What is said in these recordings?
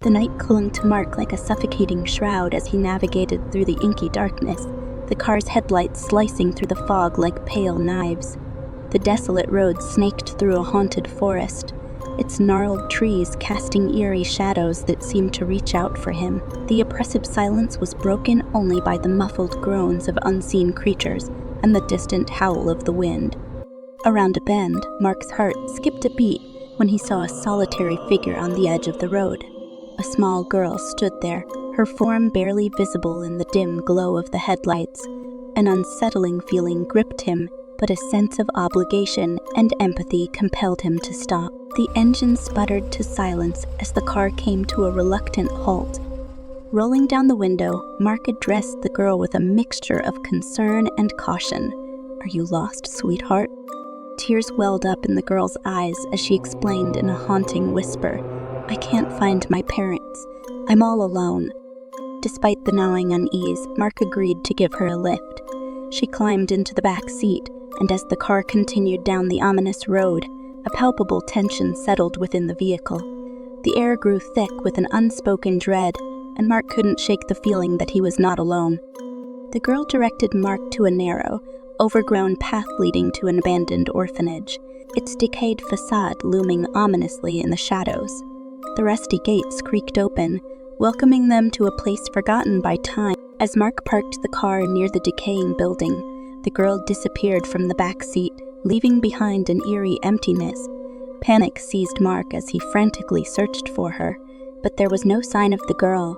The night clung to Mark like a suffocating shroud as he navigated through the inky darkness, the car's headlights slicing through the fog like pale knives. The desolate road snaked through a haunted forest, its gnarled trees casting eerie shadows that seemed to reach out for him. The oppressive silence was broken only by the muffled groans of unseen creatures and the distant howl of the wind. Around a bend, Mark's heart skipped a beat when he saw a solitary figure on the edge of the road. A small girl stood there, her form barely visible in the dim glow of the headlights. An unsettling feeling gripped him, but a sense of obligation and empathy compelled him to stop. The engine sputtered to silence as the car came to a reluctant halt. Rolling down the window, Mark addressed the girl with a mixture of concern and caution. "Are you lost, sweetheart?" Tears welled up in the girl's eyes as she explained in a haunting whisper, "I can't find my parents. I'm all alone." Despite the gnawing unease, Mark agreed to give her a lift. She climbed into the back seat, and as the car continued down the ominous road, a palpable tension settled within the vehicle. The air grew thick with an unspoken dread, and Mark couldn't shake the feeling that he was not alone. The girl directed Mark to a narrow, overgrown path leading to an abandoned orphanage, its decayed facade looming ominously in the shadows. The rusty gates creaked open, welcoming them to a place forgotten by time. As Mark parked the car near the decaying building, the girl disappeared from the back seat, leaving behind an eerie emptiness. Panic seized Mark as he frantically searched for her, but there was no sign of the girl,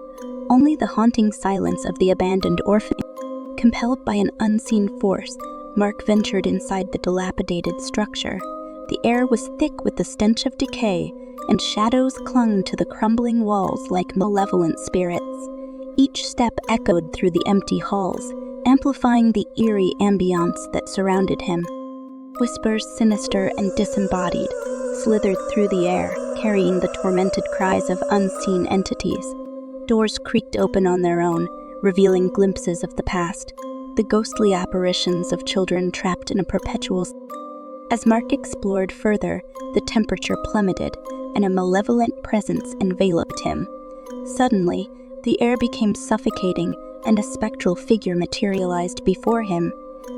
only the haunting silence of the abandoned orphanage. Compelled by an unseen force, Mark ventured inside the dilapidated structure. The air was thick with the stench of decay, and shadows clung to the crumbling walls like malevolent spirits. Each step echoed through the empty halls, amplifying the eerie ambiance that surrounded him. Whispers, sinister and disembodied, slithered through the air, carrying the tormented cries of unseen entities. Doors creaked open on their own, revealing glimpses of the past, the ghostly apparitions of children trapped in a perpetual. As Mark explored further, the temperature plummeted, and a malevolent presence enveloped him. Suddenly, the air became suffocating, and a spectral figure materialized before him.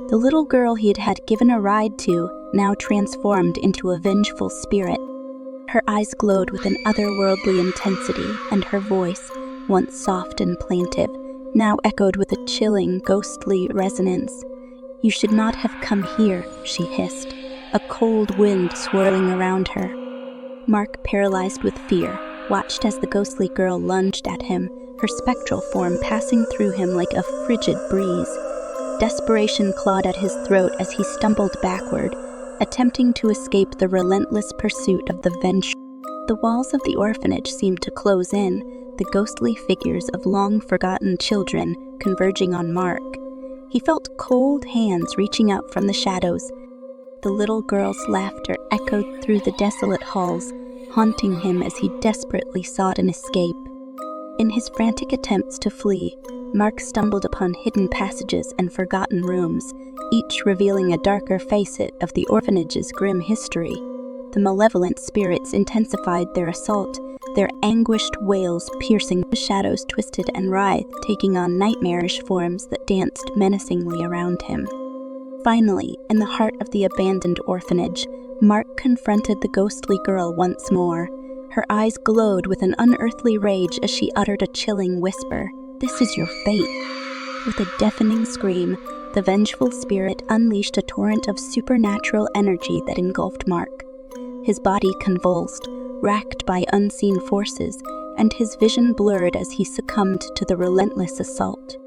The little girl he had given a ride to, now transformed into a vengeful spirit. Her eyes glowed with an otherworldly intensity, and her voice, once soft and plaintive, now echoed with a chilling, ghostly resonance. "You should not have come here," she hissed, a cold wind swirling around her. Mark, paralyzed with fear, watched as the ghostly girl lunged at him, her spectral form passing through him like a frigid breeze. Desperation clawed at his throat as he stumbled backward, attempting to escape the relentless pursuit of the vengeful. The walls of the orphanage seemed to close in, the ghostly figures of long-forgotten children converging on Mark. He felt cold hands reaching out from the shadows. The little girl's laughter echoed through the desolate halls, haunting him as he desperately sought an escape. In his frantic attempts to flee, Mark stumbled upon hidden passages and forgotten rooms, each revealing a darker facet of the orphanage's grim history. The malevolent spirits intensified their assault, their anguished wails piercing the shadows twisted and writhed, taking on nightmarish forms that danced menacingly around him. Finally, in the heart of the abandoned orphanage, Mark confronted the ghostly girl once more. Her eyes glowed with an unearthly rage as she uttered a chilling whisper, "This is your fate." With a deafening scream, the vengeful spirit unleashed a torrent of supernatural energy that engulfed Mark. His body convulsed, racked by unseen forces, and his vision blurred as he succumbed to the relentless assault.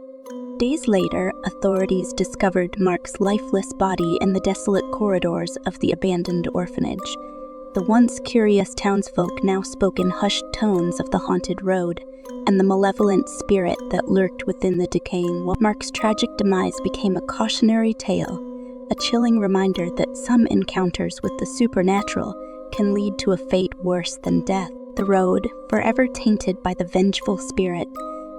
Days later, authorities discovered Mark's lifeless body in the desolate corridors of the abandoned orphanage. The once curious townsfolk now spoke in hushed tones of the haunted road and the malevolent spirit that lurked within the decaying wall. Mark's tragic demise became a cautionary tale, a chilling reminder that some encounters with the supernatural can lead to a fate worse than death. The road, forever tainted by the vengeful spirit,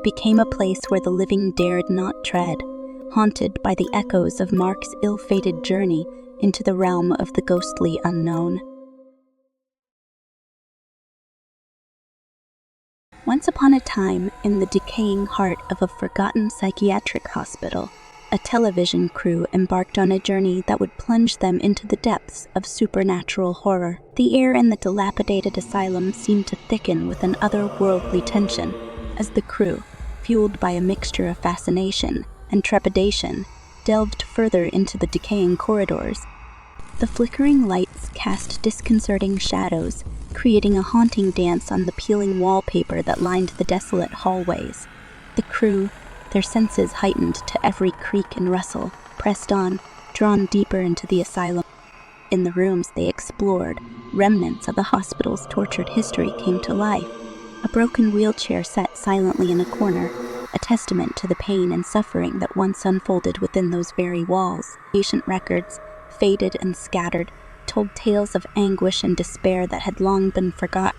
became a place where the living dared not tread, haunted by the echoes of Mark's ill-fated journey into the realm of the ghostly unknown. Once upon a time, in the decaying heart of a forgotten psychiatric hospital, a television crew embarked on a journey that would plunge them into the depths of supernatural horror. The air in the dilapidated asylum seemed to thicken with an otherworldly tension as the crew, fueled by a mixture of fascination and trepidation, delved further into the decaying corridors. The flickering lights cast disconcerting shadows, creating a haunting dance on the peeling wallpaper that lined the desolate hallways. The crew, their senses heightened to every creak and rustle, pressed on, drawn deeper into the asylum. In the rooms they explored, remnants of the hospital's tortured history came to life. A broken wheelchair sat silently in a corner, a testament to the pain and suffering that once unfolded within those very walls. Patient records, faded and scattered, told tales of anguish and despair that had long been forgotten.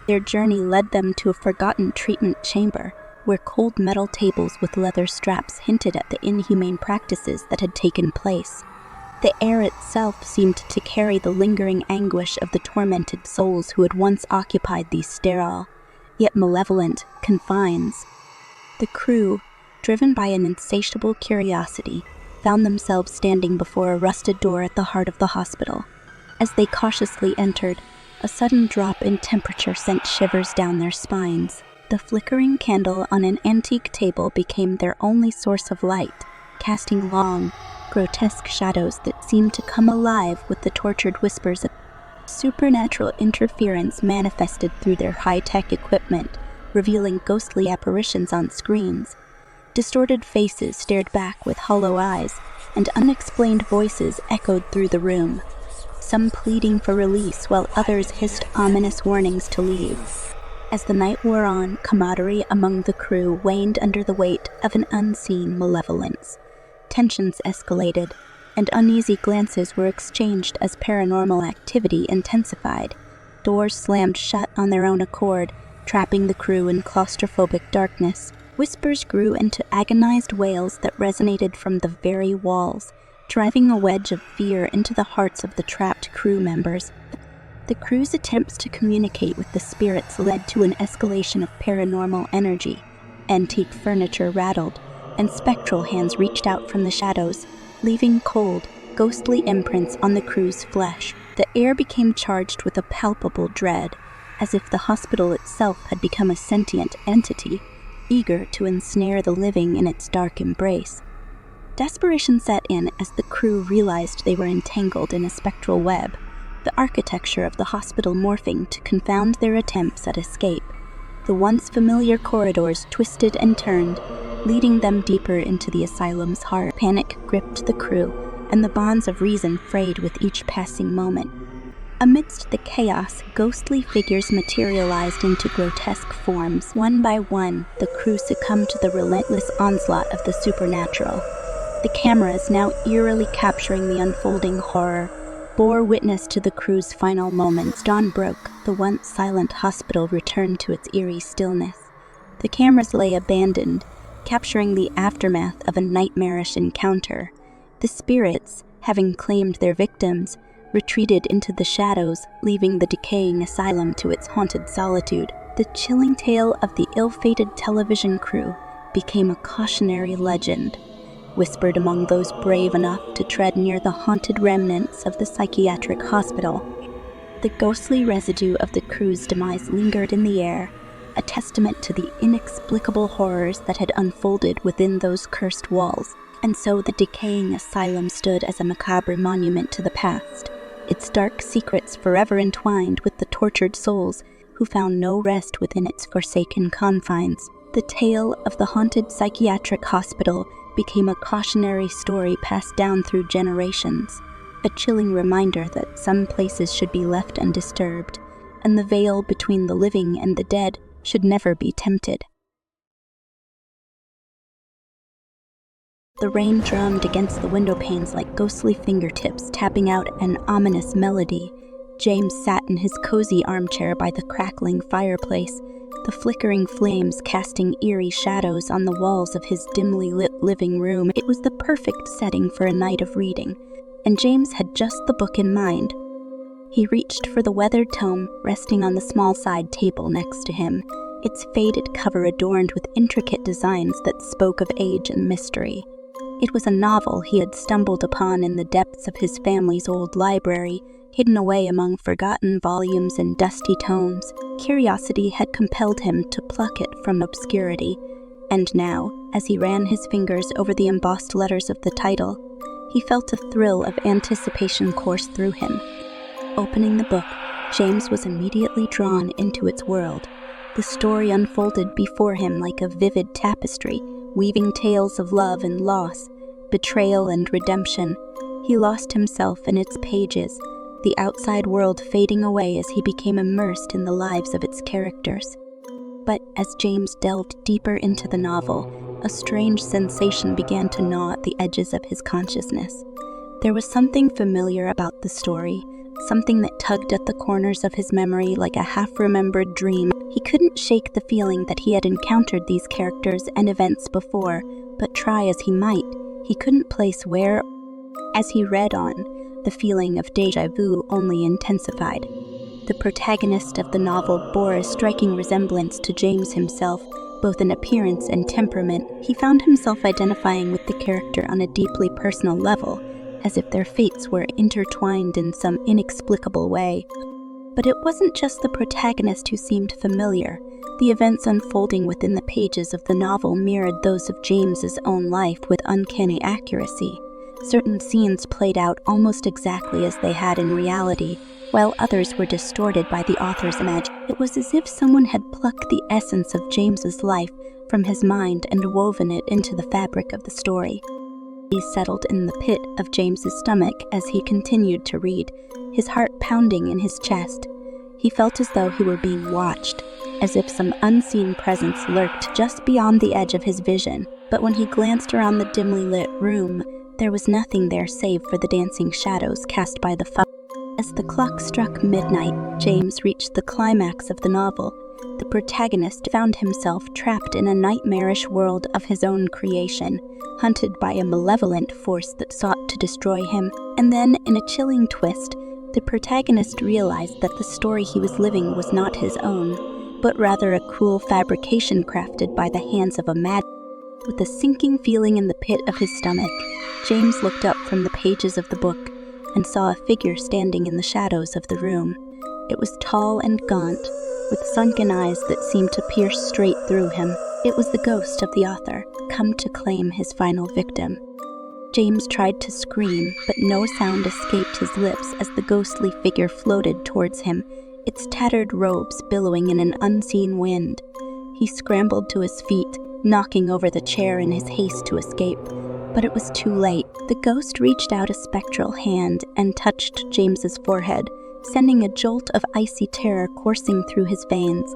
Their journey led them to a forgotten treatment chamber, where cold metal tables with leather straps hinted at the inhumane practices that had taken place. The air itself seemed to carry the lingering anguish of the tormented souls who had once occupied these sterile, yet malevolent, confines. The crew, driven by an insatiable curiosity, found themselves standing before a rusted door at the heart of the hospital. As they cautiously entered, a sudden drop in temperature sent shivers down their spines. The flickering candle on an antique table became their only source of light, casting long, grotesque shadows that seemed to come alive with the tortured whispers of supernatural interference manifested through their high-tech equipment, revealing ghostly apparitions on screens. Distorted faces stared back with hollow eyes, and unexplained voices echoed through the room, some pleading for release while others hissed ominous warnings to leave. As the night wore on, camaraderie among the crew waned under the weight of an unseen malevolence. Tensions escalated, and uneasy glances were exchanged as paranormal activity intensified. Doors slammed shut on their own accord, trapping the crew in claustrophobic darkness. Whispers grew into agonized wails that resonated from the very walls, driving a wedge of fear into the hearts of the trapped crew members. The crew's attempts to communicate with the spirits led to an escalation of paranormal energy. Antique furniture rattled, and spectral hands reached out from the shadows, leaving cold, ghostly imprints on the crew's flesh. The air became charged with a palpable dread, as if the hospital itself had become a sentient entity, eager to ensnare the living in its dark embrace. Desperation set in as the crew realized they were entangled in a spectral web, the architecture of the hospital morphing to confound their attempts at escape. The once familiar corridors twisted and turned, leading them deeper into the asylum's heart. Panic gripped the crew, and the bonds of reason frayed with each passing moment. Amidst the chaos, ghostly figures materialized into grotesque forms. One by one, the crew succumbed to the relentless onslaught of the supernatural. The cameras, now eerily capturing the unfolding horror, bore witness to the crew's final moments. Dawn broke. The once silent hospital returned to its eerie stillness. The cameras lay abandoned, capturing the aftermath of a nightmarish encounter. The spirits, having claimed their victims, retreated into the shadows, leaving the decaying asylum to its haunted solitude. The chilling tale of the ill-fated television crew became a cautionary legend, whispered among those brave enough to tread near the haunted remnants of the psychiatric hospital. The ghostly residue of the crew's demise lingered in the air, a testament to the inexplicable horrors that had unfolded within those cursed walls. And so the decaying asylum stood as a macabre monument to the past, its dark secrets forever entwined with the tortured souls who found no rest within its forsaken confines. The tale of the haunted psychiatric hospital became a cautionary story passed down through generations, a chilling reminder that some places should be left undisturbed, and the veil between the living and the dead should never be tempted. The rain drummed against the window panes like ghostly fingertips tapping out an ominous melody. James sat in his cozy armchair by the crackling fireplace, the flickering flames casting eerie shadows on the walls of his dimly lit living room. It was the perfect setting for a night of reading, and James had just the book in mind. He reached for the weathered tome resting on the small side table next to him, its faded cover adorned with intricate designs that spoke of age and mystery. It was a novel he had stumbled upon in the depths of his family's old library, hidden away among forgotten volumes and dusty tomes. Curiosity had compelled him to pluck it from obscurity, and now, as he ran his fingers over the embossed letters of the title, he felt a thrill of anticipation course through him. Opening the book, James was immediately drawn into its world. The story unfolded before him like a vivid tapestry, weaving tales of love and loss, betrayal and redemption. He lost himself in its pages, the outside world fading away as he became immersed in the lives of its characters. But as James delved deeper into the novel, a strange sensation began to gnaw at the edges of his consciousness. There was something familiar about the story, something that tugged at the corners of his memory like a half-remembered dream. He couldn't shake the feeling that he had encountered these characters and events before, but try as he might, he couldn't place where. As he read on, the feeling of déjà vu only intensified. The protagonist of the novel bore a striking resemblance to James himself, both in appearance and temperament. He found himself identifying with the character on a deeply personal level, as if their fates were intertwined in some inexplicable way. But it wasn't just the protagonist who seemed familiar. The events unfolding within the pages of the novel mirrored those of James's own life with uncanny accuracy. Certain scenes played out almost exactly as they had in reality, while others were distorted by the author's imagination. It was as if someone had plucked the essence of James's life from his mind and woven it into the fabric of the story. He settled in the pit of James's stomach as he continued to read, his heart pounding in his chest. He felt as though he were being watched, as if some unseen presence lurked just beyond the edge of his vision. But when he glanced around the dimly lit room, there was nothing there save for the dancing shadows cast by the fire. As the clock struck midnight, James reached the climax of the novel. The protagonist found himself trapped in a nightmarish world of his own creation, hunted by a malevolent force that sought to destroy him. And then, in a chilling twist, the protagonist realized that the story he was living was not his own, but rather a cruel fabrication crafted by the hands of a madman. With a sinking feeling in the pit of his stomach, James looked up from the pages of the book and saw a figure standing in the shadows of the room. It was tall and gaunt, with sunken eyes that seemed to pierce straight through him. It was the ghost of the author, come to claim his final victim. James tried to scream, but no sound escaped his lips as the ghostly figure floated towards him, its tattered robes billowing in an unseen wind. He scrambled to his feet, knocking over the chair in his haste to escape. But it was too late. The ghost reached out a spectral hand and touched James's forehead, sending a jolt of icy terror coursing through his veins.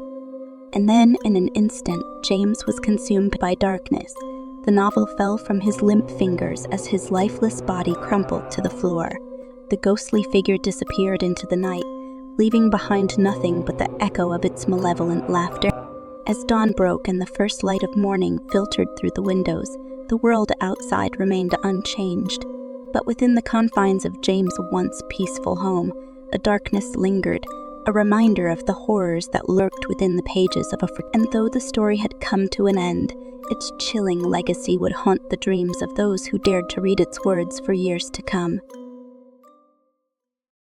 And then, in an instant, James was consumed by darkness. The novel fell from his limp fingers as his lifeless body crumpled to the floor. The ghostly figure disappeared into the night, leaving behind nothing but the echo of its malevolent laughter. As dawn broke and the first light of morning filtered through the windows, the world outside remained unchanged. But within the confines of James' once peaceful home, a darkness lingered, a reminder of the horrors that lurked within the pages of And though the story had come to an end, its chilling legacy would haunt the dreams of those who dared to read its words for years to come.